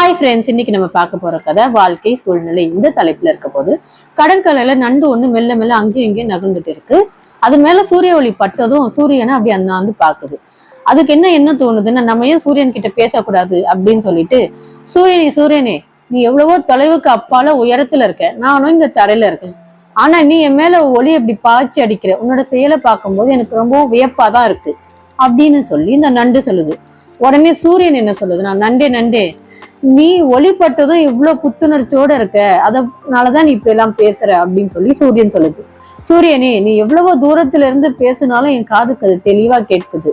Hi friends, இன்னைக்கு நம்ம பார்க்க போற கதை வாழ்க்கை சூழ்நிலை. இந்த தலைப்புல இருக்க போது கடற்கரையில நண்டு ஒண்ணு மெல்ல மெல்ல அங்கேயும் இங்கேயும் நகர்ந்துட்டு இருக்கு. அது மேல சூரிய ஒளி பட்டதும் சூரியனை அப்படி அண்ணாந்து பாக்குது. அதுக்கு என்ன தோணுதுன்னா, நம்ம ஏன் சூரியன் கிட்ட பேசக்கூடாது அப்படின்னு சொல்லிட்டு, சூரியனே நீ எவ்வளவோ தொலைவுக்கு அப்பால உயரத்துல இருக்க, நானும் இங்க தரையில இருக்கேன். ஆனா நீ என் மேல ஒளி அப்படி பாய்ச்சி அடிக்கிற, உன்னோட செயலை பார்க்கும்போது எனக்கு ரொம்பவும் வியப்பாதான் இருக்கு அப்படின்னு சொல்லி இந்த நண்டு சொல்லுது. உடனே சூரியன் என்ன சொல்லுது, நான் நண்டே நீ ஒளிப்பட்டதும் இவ்வளவு புத்துணர்ச்சியோட இருக்க, அதனாலதான் நீ இப்ப எல்லாம் பேசுற அப்படின்னு சொல்லி சூரியன் சொல்லுது. சூரியனே, நீ எவ்வளவு தூரத்துல இருந்து பேசினாலும் என் காதுக்கு அது தெளிவா கேட்குது.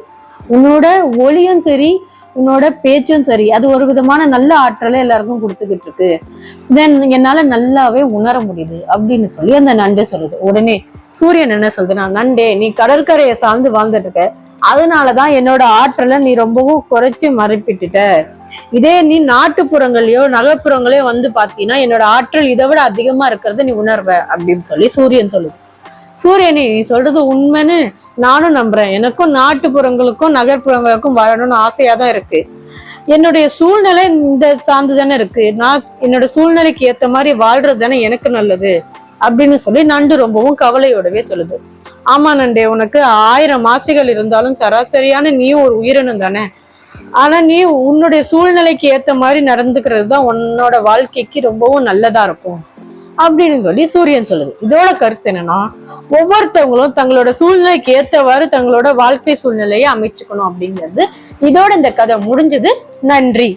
உன்னோட ஒளியும் சரி, உன்னோட பேச்சும் சரி, அது ஒரு விதமான நல்ல ஆற்றலை எல்லாருக்கும் கொடுத்துக்கிட்டு இருக்கு. தென் என்னால நல்லாவே உணர முடியுது அப்படின்னு சொல்லி அந்த நண்டு சொல்லுது. உடனே சூரியன் என்ன சொல்லுதுன்னா, நண்டே நீ கடற்கரையை சார்ந்து வாழ்ந்துட்டு இருக்க, அதனாலதான் என்னோட ஆற்றலை நீ ரொம்பவும் குறைச்சு மறைப்பிட்டுட்ட. இதே நீ நாட்டுப்புறங்களையோ நகர்ப்புறங்களையோ வந்து பாத்தீங்கன்னா என்னோட ஆற்றல் இதை விட அதிகமா இருக்கிறத நீ உணர்வ அப்படின்னு சொல்லி சூரியன் சொல்லுது. சூரியனே, நீ சொல்றது உண்மைன்னு நானும் நம்புறேன். எனக்கும் நாட்டுப்புறங்களுக்கும் நகர்ப்புறங்களுக்கும் வாழணும்னு ஆசையா தான் இருக்கு. என்னுடைய சூழ்நிலை இந்த சார்ந்து தானே இருக்கு. நான் என்னோட சூழ்நிலைக்கு ஏத்த மாதிரி வாழ்றது தானே எனக்கு நல்லது அப்படின்னு சொல்லி நண்டு ரொம்பவும் கவலையோடவே சொல்லுது. ஆமா நண்டே, உனக்கு 1000 ஆசைகள் இருந்தாலும் சராசரியான நீயும் ஒரு உயிரினம் தானே. ஆனா நீ உன்னுடைய சூழ்நிலைக்கு ஏத்த மாதிரி நடந்துக்கிறது தான் உன்னோட வாழ்க்கைக்கு ரொம்பவும் நல்லதா இருக்கும் அப்படின்னு சொல்லி சூரியன் சொல்லுது. இதோட கருத்து என்னன்னா, ஒவ்வொருத்தவங்களும் தங்களோட சூழ்நிலைக்கு ஏத்தவாறு தங்களோட வாழ்க்கை சூழ்நிலையை அமைச்சுக்கணும் அப்படிங்கிறது. இதோட இந்த கதை முடிஞ்சது. நன்றி.